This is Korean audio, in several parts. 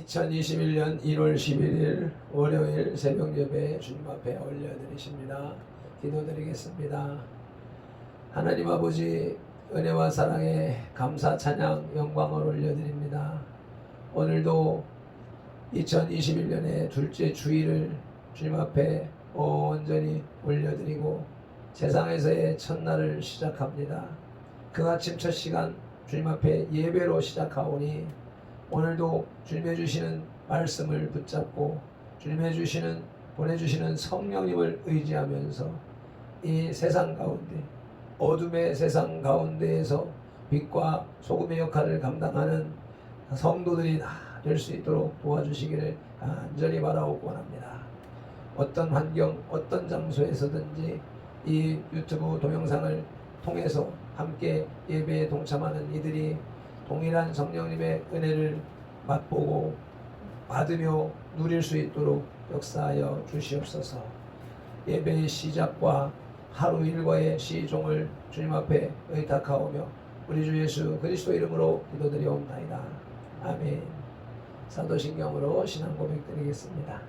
2021년 1월 11일 월요일 새벽 예배 주님 앞에 올려드리십니다. 기도드리겠습니다. 하나님 아버지, 은혜와 사랑에 감사 찬양 영광을 올려드립니다. 오늘도 2021년의 둘째 주일을 주님 앞에 온전히 올려드리고 세상에서의 첫날을 시작합니다. 그 아침 첫 시간 주님 앞에 예배로 시작하오니 오늘도 주님의 주시는 말씀을 붙잡고 주님의 주시는 보내주시는 성령님을 의지하면서 이 세상 가운데, 어둠의 세상 가운데에서 빛과 소금의 역할을 감당하는 성도들이 다 될 수 있도록 도와주시기를 간절히 바라고 원합니다. 어떤 환경, 어떤 장소에서든지 이 유튜브 동영상을 통해서 함께 예배에 동참하는 이들이 동일한 성령님의 은혜를 맛보고 받으며 누릴 수 있도록 역사하여 주시옵소서. 예배의 시작과 하루 일과의 시종을 주님 앞에 의탁하오며 우리 주 예수 그리스도 이름으로 기도드리옵나이다. 아멘. 사도신경으로 신앙 고백드리겠습니다.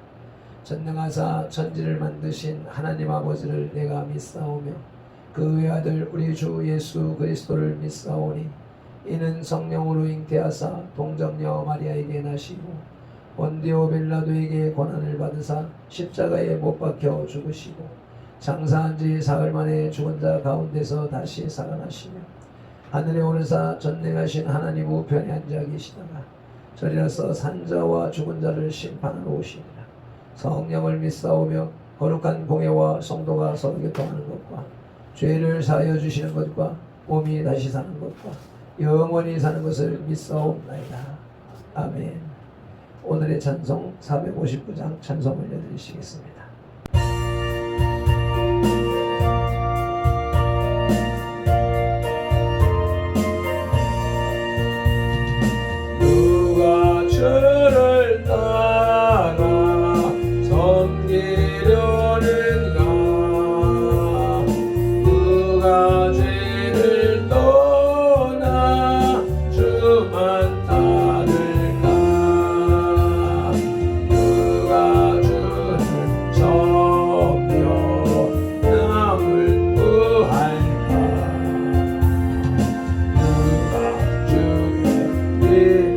전능하사 천지를 만드신 하나님 아버지를 내가 믿사오며 그 외아들 우리 주 예수 그리스도를 믿사오니 이는 성령으로 잉태하사 동정녀 마리아에게 나시고 본디오 빌라도에게 고난을 받으사 십자가에 못 박혀 죽으시고 장사한 지 사흘 만에 죽은 자 가운데서 다시 살아나시며 하늘에 오르사 전능하신 하나님 우편에 앉아 계시다가 저리라서 산자와 죽은 자를 심판하러 오시니라. 성령을 믿사오며 거룩한 공예와 성도가 서로 교통하는 것과 죄를 사하여 주시는 것과 몸이 다시 사는 것과 영원히 사는 것을 믿사옵나이다. 아멘. 오늘의 찬송 459장 찬송 올려드리시겠습니다. 누가 주를 따라 섬기려는가? 누가 죄를 떠나 주만 따를까? 누가 주를 섬겨 남을 구할까? 누가 주의 길을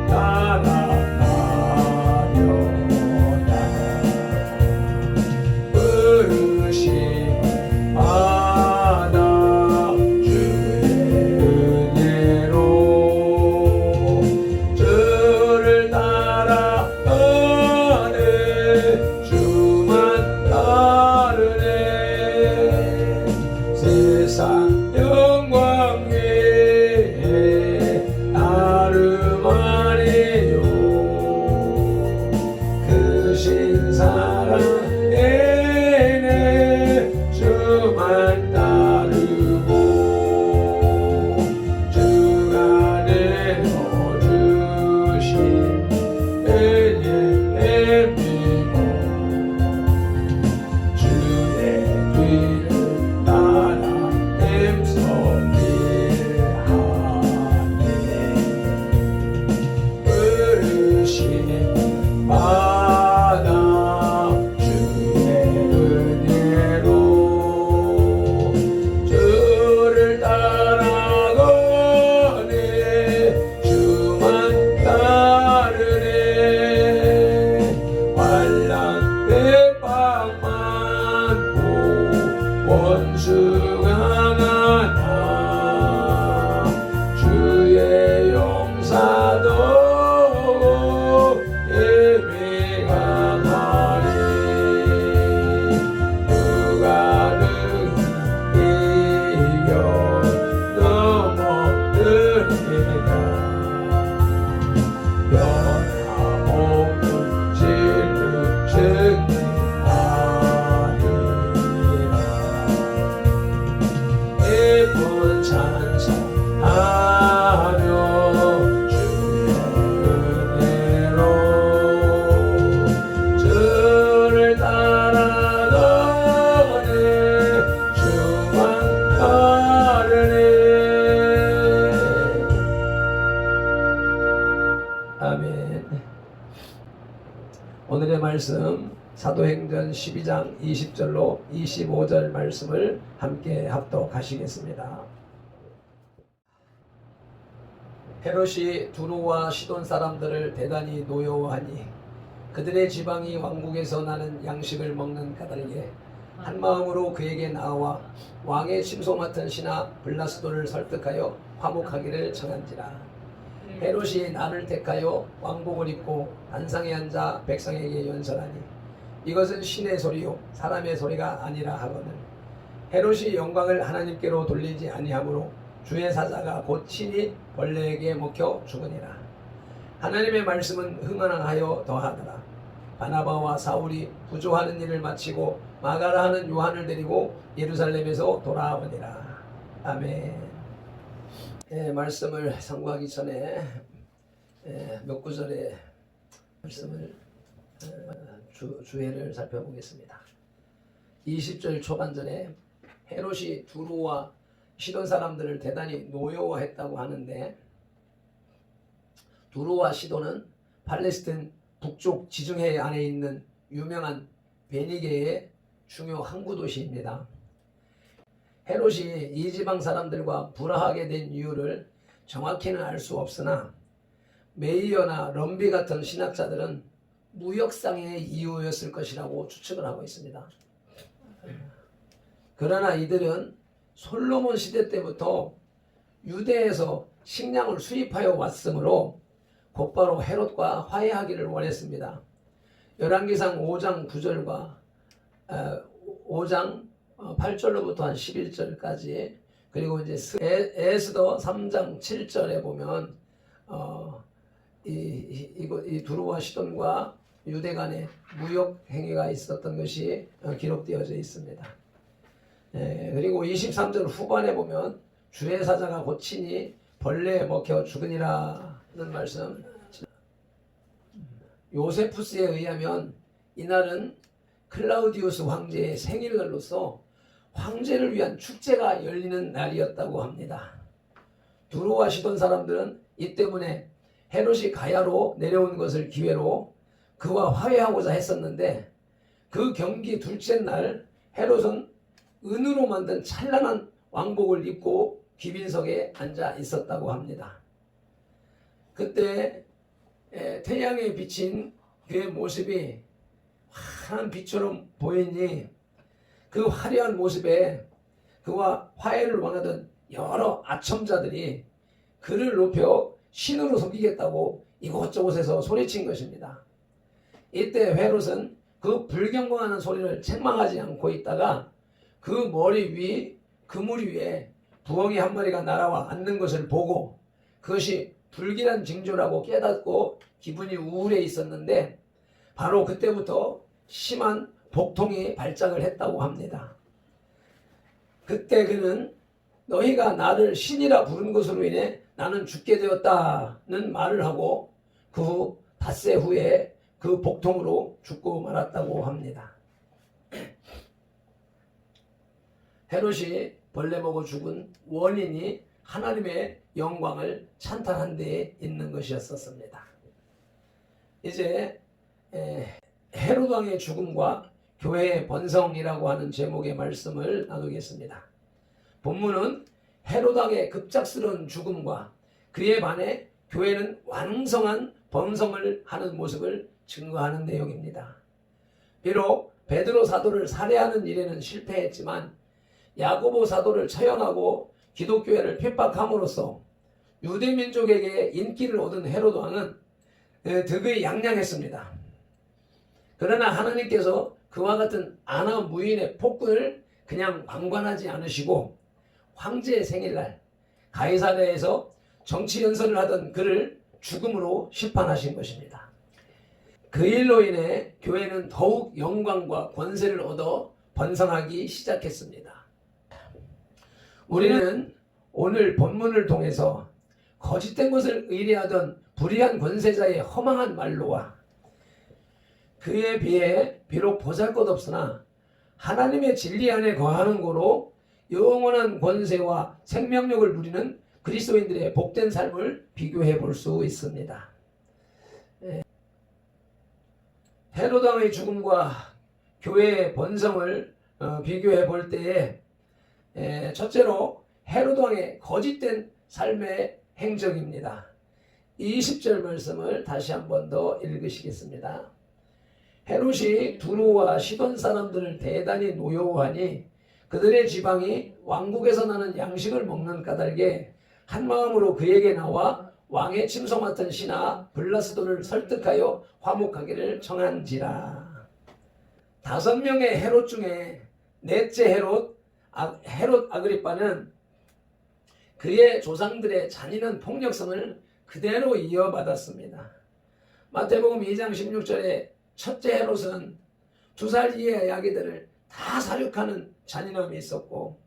따라가려다. 부르심을 받아 주의 은혜로 주를 따라가네. 주만 따르네. 세상 영광 위에 나르마리요. 크신 사랑에네 주만 따르고 주가 내려주신 은혜에 믿고 주의 뒤를 따라 엠서길하네. 부르심을 받아 주의 은혜로 주를 따라가네. 주만 따르네. 환난 백방 많고 원수가 많아 주의 용사도 예배가 하리. 누가 능히 이겨 넘어뜨리나? 변함없는 진리 승리하리라. 예쁜 찬송하며 주의 은혜로 주를 따라가네. 주만 따르네. 아멘. 오늘의 말씀 사도행전 12장 20절로 25절 말씀을 함께 합독하시겠습니다. 헤롯이 두로와 시돈 사람들을 대단히 노여워하니 그들의 지방이 왕국에서 나는 양식을 먹는 까닭에 한 마음으로 그에게 나와 왕의 침소 맡은 신하 블라스도를 설득하여 화목하기를 청한지라. 헤롯이 나를 택하여 왕복을 입고 단상에 앉아 백성에게 연설하니 이것은 신의 소리요 사람의 소리가 아니라 하거늘 헤롯이 영광을 하나님께로 돌리지 아니하므로 주의 사자가 곧 친히 벌레에게 먹혀 죽으니라. 하나님의 말씀은 흥언하여 더하더라. 바나바와 사울이 부조하는 일을 마치고 마가라 하는 요한을 데리고 예루살렘에서 돌아오니라. 아멘. 말씀을 상고하기 전에 몇 구절의 말씀을 주해를 살펴보겠습니다. 20절 초반전에 헤롯이 두로와 시돈 사람들을 대단히 노여워했다고 하는데, 두로와 시돈은 팔레스틴 북쪽 지중해 안에 있는 유명한 베니게의 중요 항구 도시입니다. 헤롯이 이 지방 사람들과 불화하게 된 이유를 정확히는 알 수 없으나 메이어나 럼비 같은 신학자들은 무역상의 이유였을 것이라고 추측을 하고 있습니다. 그러나 이들은 솔로몬 시대 때부터 유대에서 식량을 수입하여 왔으므로 곧바로 헤롯과 화해하기를 원했습니다. 열왕기상 5장 9절과 5장 8절로부터 한 11절까지, 그리고 이제 에스더 3장 7절에 보면 이 두로와 시돈과 유대 간의 무역 행위가 있었던 것이 기록되어져 있습니다. 그리고 23절 후반에 보면 주의 사자가 곧 친히 벌레에 먹혀 죽으니라는 말씀. 요세푸스에 의하면 이날은 클라우디우스 황제의 생일날로서 황제를 위한 축제가 열리는 날이었다고 합니다. 두로와 시돈 사람들은 이 때문에 헤롯이 가야로 내려온 것을 기회로 그와 화해하고자 했었는데, 그 경기 둘째 날 헤롯은 은으로 만든 찬란한 왕복을 입고 귀빈석에 앉아 있었다고 합니다. 그때 태양에 비친 그의 모습이 환한 빛처럼 보이니 그 화려한 모습에 그와 화해를 원하던 여러 아첨자들이 그를 높여 신으로 섬기겠다고 이곳저곳에서 소리친 것입니다. 이때 헤롯은 그 불경건하는 소리를 책망하지 않고 있다가 그 머리 위 그물 위에 부엉이 한 마리가 날아와 앉는 것을 보고 그것이 불길한 징조라고 깨닫고 기분이 우울해 있었는데, 바로 그때부터 심한 복통이 발작을 했다고 합니다. 그때 그는 너희가 나를 신이라 부른 것으로 인해 나는 죽게 되었다는 말을 하고 그 후 닷새 후에 그 복통으로 죽고 말았다고 합니다. 헤롯이 벌레 먹어 죽은 원인이 하나님의 영광을 찬탈한 데에 있는 것이었습니다. 이제 헤롯 왕의 죽음과 교회의 번성이라고 하는 제목의 말씀을 나누겠습니다. 본문은 헤롯 왕의 급작스러운 죽음과 그에 반해 교회는 왕성한 번성을 하는 모습을 증거하는 내용입니다. 비록 베드로 사도를 살해하는 일에는 실패했지만 야고보 사도를 처형하고 기독교회를 핍박함으로써 유대민족에게 인기를 얻은 헤롯 왕은 득의 양양했습니다. 그러나 하나님께서 그와 같은 아나 무인의 폭군을 그냥 방관하지 않으시고 황제의 생일날 가이사랴에서 정치 연설을 하던 그를 죽음으로 심판하신 것입니다. 그 일로 인해 교회는 더욱 영광과 권세를 얻어 번성하기 시작했습니다. 우리는 오늘 본문을 통해서 거짓된 것을 의뢰하던 불의한 권세자의 허망한 말로와 그에 비해 비록 보잘것없으나 하나님의 진리 안에 거하는 고로 영원한 권세와 생명력을 누리는 그리스도인들의 복된 삶을 비교해 볼 수 있습니다. 헤롯 왕의 죽음과 교회의 번성을 비교해 볼 때에 첫째로 헤롯 왕의 거짓된 삶의 행적입니다. 20절 말씀을 다시 한 번 더 읽으시겠습니다. 헤롯이 두루와 시돈 사람들을 대단히 노여워하니 그들의 지방이 왕국에서 나는 양식을 먹는 까닭에 한마음으로 그에게 나와 왕의 침소 맡은 신하 블라스도를 설득하여 화목하기를 청한지라. 5명의 헤롯 중에 넷째 헤롯 아그리빠는 그의 조상들의 잔인한 폭력성을 그대로 이어받았습니다. 마태복음 2장 16절에 첫째 헤롯은 2살 이하의 아기들을 다 사육하는 잔인함이 있었고,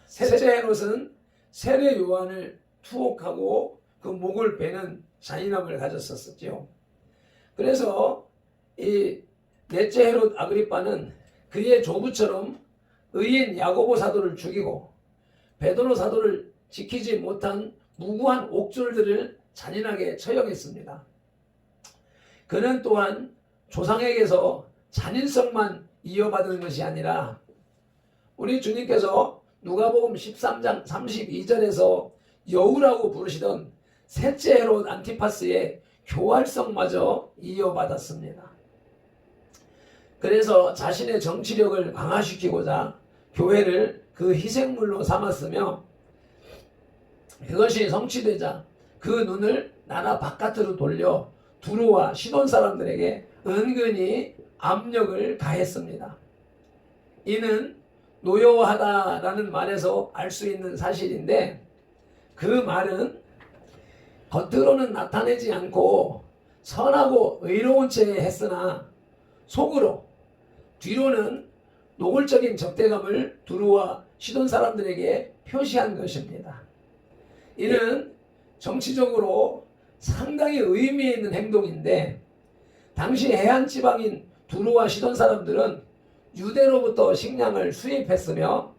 셋째 헤롯은 세례 요한을 투옥하고 그 목을 베는 잔인함을 가졌었죠. 그래서 이 넷째 헤롯 아그리빠는 그의 조부처럼 의인 야고보 사도를 죽이고 베드로 사도를 지키지 못한 무고한 옥졸들을 잔인하게 처형했습니다. 그는 또한 조상에게서 잔인성만 이어받은 것이 아니라 우리 주님께서 누가복음 13장 32절에서 여우라고 부르시던 셋째 헤롯 안티파스의 교활성마저 이어받았습니다. 그래서 자신의 정치력을 강화시키고자 교회를 그 희생물로 삼았으며, 그것이 성취되자 그 눈을 나라 바깥으로 돌려 두루와 시돈 사람들에게 은근히 압력을 가했습니다. 이는 노여워하다라는 말에서 알 수 있는 사실인데, 그 말은 겉으로는 나타내지 않고 선하고 의로운 채 했으나 속으로, 뒤로는 노골적인 적대감을 두루와 시돈 사람들에게 표시한 것입니다. 이는 정치적으로 상당히 의미 있는 행동인데, 당시 해안 지방인 두루와 시돈 사람들은 유대로부터 식량을 수입했으며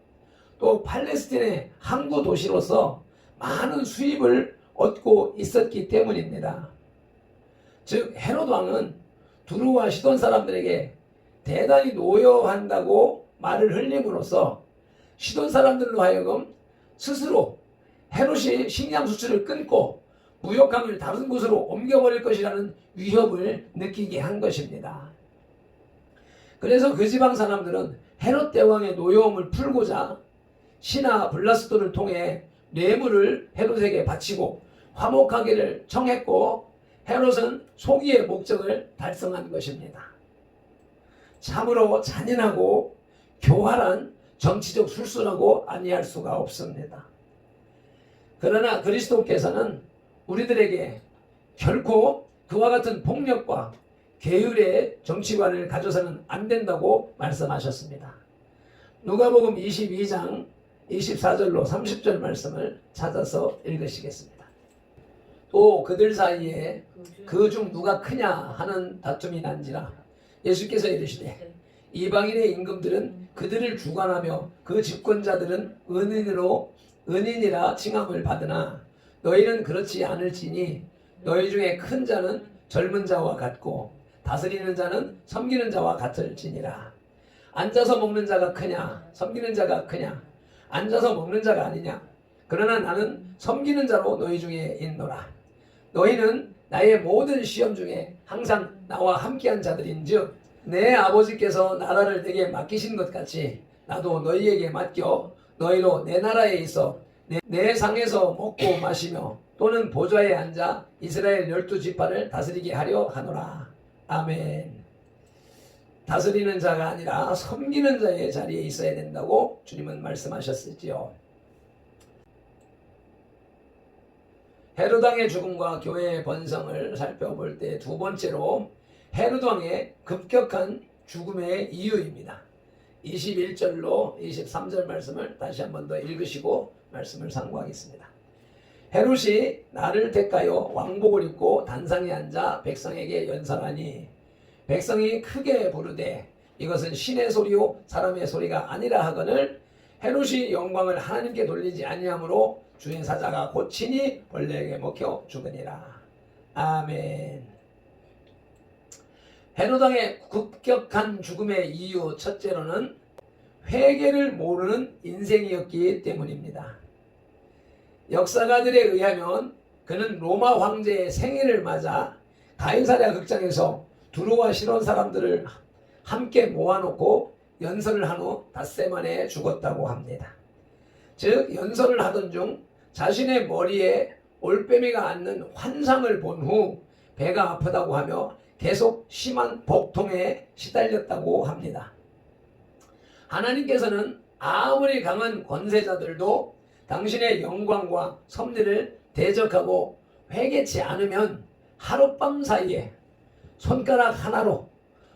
또 팔레스틴의 항구 도시로서 많은 수입을 얻고 있었기 때문입니다. 즉 헤롯 왕은 두루와 시돈 사람들에게 대단히 노여워한다고 말을 흘림으로써 시돈 사람들로 하여금 스스로 헤롯이 식량 수출을 끊고 무역함을 다른 곳으로 옮겨버릴 것이라는 위협을 느끼게 한 것입니다. 그래서 그 지방 사람들은 헤롯 대왕의 노여움을 풀고자 신하 블라스도를 통해 뇌물을 헤롯에게 바치고 화목하기를 청했고, 헤롯은 소기의 목적을 달성한 것입니다. 참으로 잔인하고 교활한 정치적 술수라고 아니할 수가 없습니다. 그러나 그리스도께서는 우리들에게 결코 그와 같은 폭력과 계율의 정치관을 가져서는 안 된다고 말씀하셨습니다. 누가복음 22장 24절로 30절 말씀을 찾아서 읽으시겠습니다. 또 그들 사이에 그 중 누가 크냐 하는 다툼이 난지라 예수께서 이르시되 이방인의 임금들은 그들을 주관하며 그 집권자들은 은인이라 칭함을 받으나 너희는 그렇지 않을지니 너희 중에 큰 자는 젊은 자와 같고 다스리는 자는 섬기는 자와 같을지니라. 앉아서 먹는 자가 크냐 섬기는 자가 크냐? 앉아서 먹는 자가 아니냐? 그러나 나는 섬기는 자로 너희 중에 있노라. 너희는 나의 모든 시험 중에 항상 나와 함께한 자들인즉 내 아버지께서 나라를 내게 맡기신 것 같이 나도 너희에게 맡겨 너희로 내 나라에 있어 내 상에서 먹고 마시며 또는 보좌에 앉아 이스라엘 12지파를 다스리게 하려 하노라. 아멘. 다스리는 자가 아니라 섬기는 자의 자리에 있어야 된다고 주님은 말씀하셨지요. 헤롯 왕의 죽음과 교회의 번성을 살펴볼 때 두 번째로 헤롯 왕의 급격한 죽음의 이유입니다. 21절로 23절 말씀을 다시 한 번 더 읽으시고 말씀을 상고하겠습니다. 헤롯이 나를 택하여 왕복을 입고 단상에 앉아 백성에게 연설하니 백성이 크게 부르되 이것은 신의 소리요 사람의 소리가 아니라 하거늘 헤롯이 영광을 하나님께 돌리지 아니하므로 주인 사자가 곧 친히 벌레에게 먹혀 죽으니라. 아멘. 헤롯 왕의 급격한 죽음의 이유 첫째로는 회개를 모르는 인생이었기 때문입니다. 역사가들에 의하면 그는 로마 황제의 생일을 맞아 가이사랴 극장에서 두루와 시론 사람들을 함께 모아놓고 연설을 한 후 닷새 만에 죽었다고 합니다. 즉 연설을 하던 중 자신의 머리에 올빼미가 앉는 환상을 본 후 배가 아프다고 하며 계속 심한 복통에 시달렸다고 합니다. 하나님께서는 아무리 강한 권세자들도 당신의 영광과 섭리를 대적하고 회개치 않으면 하룻밤 사이에 손가락 하나로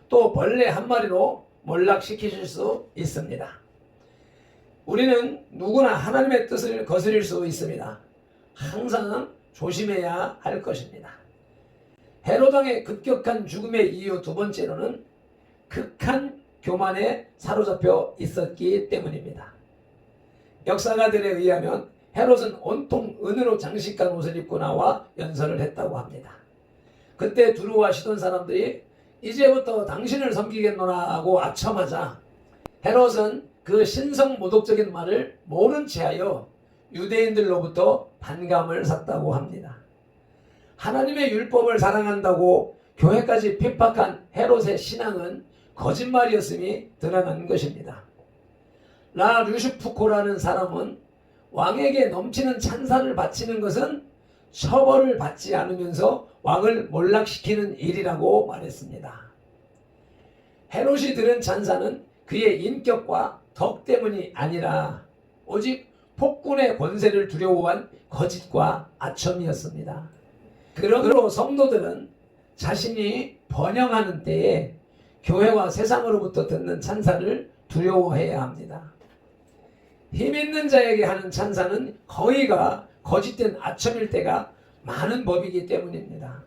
또 벌레 한 마리로 몰락시키실 수 있습니다. 우리는 누구나 하나님의 뜻을 거스릴 수 있습니다. 항상 조심해야 할 것입니다. 헤롯 왕의 급격한 죽음의 이유 두 번째로는 극한 교만에 사로잡혀 있었기 때문입니다. 역사가들에 의하면 헤롯은 온통 은으로 장식한 옷을 입고 나와 연설을 했다고 합니다. 그때 두루와 시돈 사람들이 이제부터 당신을 섬기겠노라 하고 아첨하자 헤롯은 그 신성모독적인 말을 모른 체하여 유대인들로부터 반감을 샀다고 합니다. 하나님의 율법을 사랑한다고 교회까지 핍박한 헤롯의 신앙은 거짓말이었음이 드러난 것입니다. 라 류슈프코라는 사람은 왕에게 넘치는 찬사를 바치는 것은 처벌을 받지 않으면서 왕을 몰락시키는 일이라고 말했습니다. 헤롯이 들은 찬사는 그의 인격과 덕 때문이 아니라 오직 폭군의 권세를 두려워한 거짓과 아첨이었습니다. 그러므로 성도들은 자신이 번영하는 때에 교회와 세상으로부터 듣는 찬사를 두려워해야 합니다. 힘 있는 자에게 하는 찬사는 거의가 거짓된 아첨일 때가 많은 법이기 때문입니다.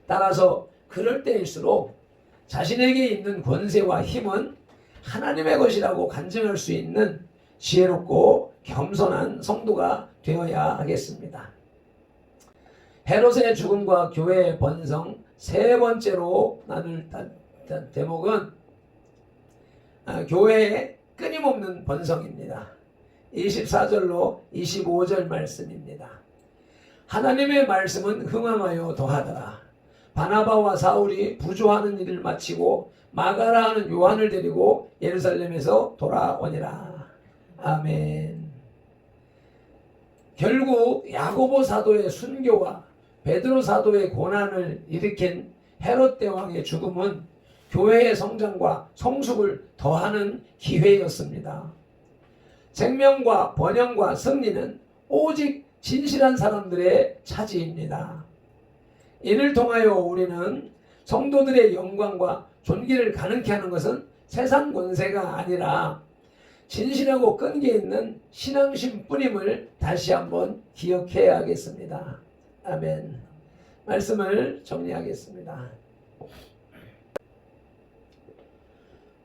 따라서 그럴 때일수록 자신에게 있는 권세와 힘은 하나님의 것이라고 간증할 수 있는 지혜롭고 겸손한 성도가 되어야 하겠습니다. 헤롯의 죽음과 교회의 번성 세 번째로 나눌 대목은 교회의 끊임없는 번성입니다. 24절로 25절 말씀입니다. 하나님의 말씀은 흥황하여 더하더라. 바나바와 사울이 부조하는 일을 마치고 마가라 하는 요한을 데리고 예루살렘에서 돌아오니라. 아멘. 결국 야고보 사도의 순교와 베드로 사도의 고난을 일으킨 헤롯 대왕의 죽음은 교회의 성장과 성숙을 더하는 기회였습니다. 생명과 번영과 승리는 오직 진실한 사람들의 차지입니다. 이를 통하여 우리는 성도들의 영광과 존귀를 가능케 하는 것은 세상 권세가 아니라 진실하고 끈기 있는 신앙심 뿐임을 다시 한번 기억해야 하겠습니다. 아멘. 말씀을 정리하겠습니다.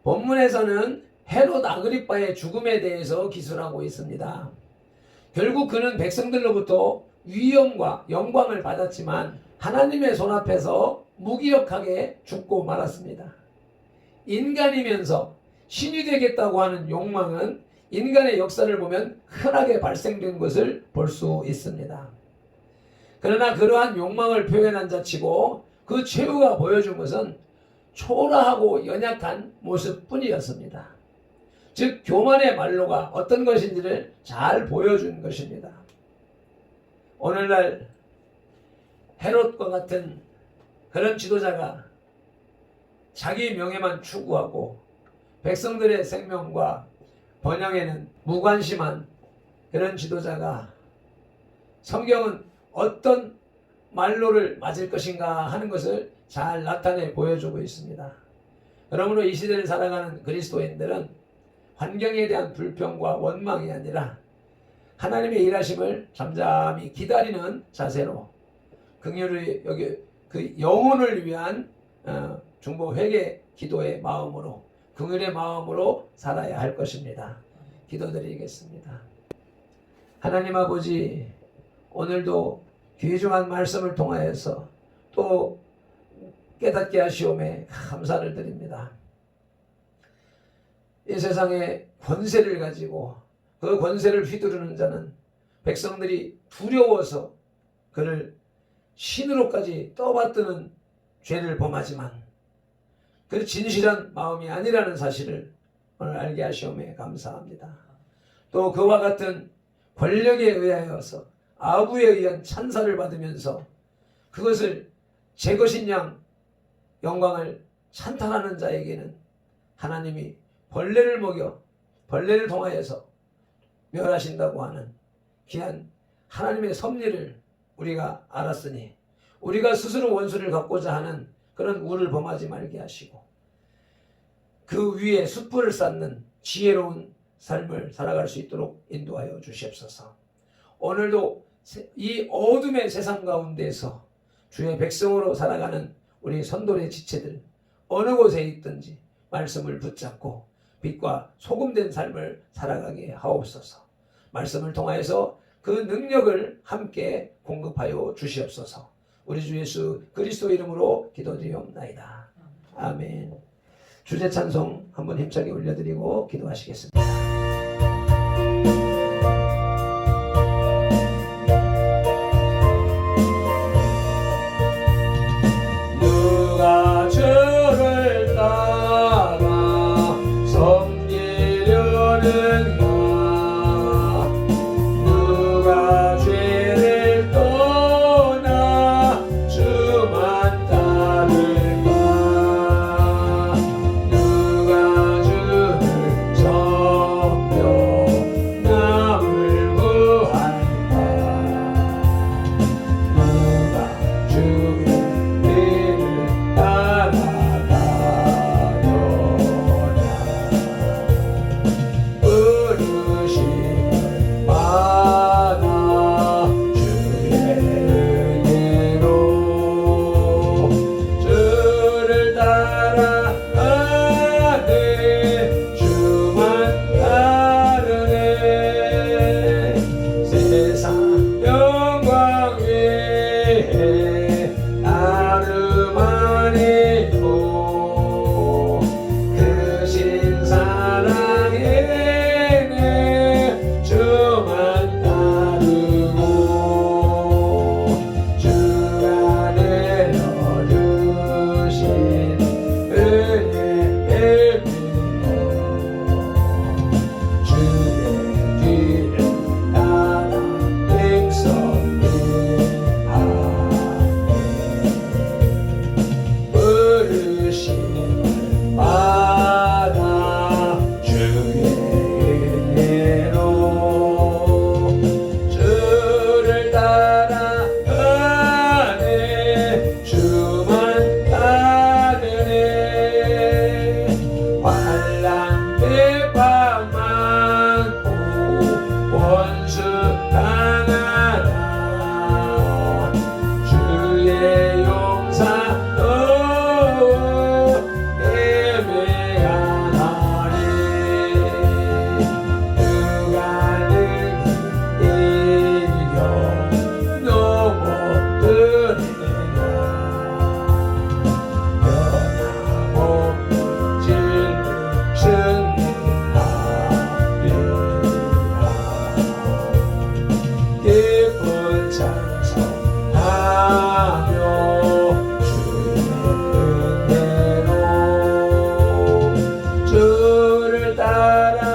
본문에서는 헤롯 아그리빠의 죽음에 대해서 기술하고 있습니다. 결국 그는 백성들로부터 위엄과 영광을 받았지만 하나님의 손 앞에서 무기력하게 죽고 말았습니다. 인간이면서 신이 되겠다고 하는 욕망은 인간의 역사를 보면 흔하게 발생된 것을 볼 수 있습니다. 그러나 그러한 욕망을 표현한 자치고 그 최후가 보여준 것은 초라하고 연약한 모습뿐이었습니다. 즉 교만의 말로가 어떤 것인지를 잘 보여준 것입니다. 오늘날 헤롯과 같은 그런 지도자가 자기 명예만 추구하고 백성들의 생명과 번영에는 무관심한 그런 지도자가 성경은 어떤 말로를 맞을 것인가 하는 것을 잘 나타내 보여주고 있습니다. 그러므로 이 시대를 살아가는 그리스도인들은 환경에 대한 불평과 원망이 아니라 하나님의 일하심을 잠잠히 기다리는 자세로 긍휼히 여기 그 영혼을 위한 중보 회개 기도의 마음으로 긍휼의 마음으로 살아야 할 것입니다. 기도드리겠습니다. 하나님 아버지, 오늘도 귀중한 말씀을 통하여서 또 깨닫게 하시오매 감사를 드립니다. 이 세상에 권세를 가지고 그 권세를 휘두르는 자는 백성들이 두려워서 그를 신으로까지 떠받드는 죄를 범하지만 그 진실한 마음이 아니라는 사실을 오늘 알게 하시오매 감사합니다. 또 그와 같은 권력에 의하여서 아부에 의한 찬사를 받으면서 그것을 제 것인 양 영광을 찬탄하는 자에게는 하나님이 벌레를 먹여 벌레를 통하여서 멸하신다고 하는 귀한 하나님의 섭리를 우리가 알았으니 우리가 스스로 원수를 갚고자 하는 그런 우를 범하지 말게 하시고 그 위에 숯불을 쌓는 지혜로운 삶을 살아갈 수 있도록 인도하여 주시옵소서. 오늘도 이 어둠의 세상 가운데서 주의 백성으로 살아가는 우리 선돌의 지체들 어느 곳에 있든지 말씀을 붙잡고 빛과 소금된 삶을 살아가게 하옵소서. 말씀을 통하여서 그 능력을 함께 공급하여 주시옵소서. 우리 주 예수 그리스도 이름으로 기도드리옵나이다. 아멘. 주제 찬송 한번 힘차게 올려드리고 기도하시겠습니다. 누가 저를 따라 섬기려는가 누가 죄를 떠나 주만 따를까 누가 주를 섬겨 남을 구할까 누가 주의 길을 따라가려냐 부르심을 받아 주의 은혜로 주를 따라가네 주만 따르네 세상 영광 위에 나름 아니고 크신 사랑에는 주만 따르고 주가 내려주신 은혜를 믿고 주의 뒤를 따라 행성히 하네 부르심을 받아 주의 은혜로 주를 따라가네 주만 따르네 환난 비방 많고 원수 당하나 주의 용사 애매하네 누가 능히 이겨 너못 드리냐 변함없는 진리 승리하리라 기쁜 찬송하며 주의 은혜로 주를 따라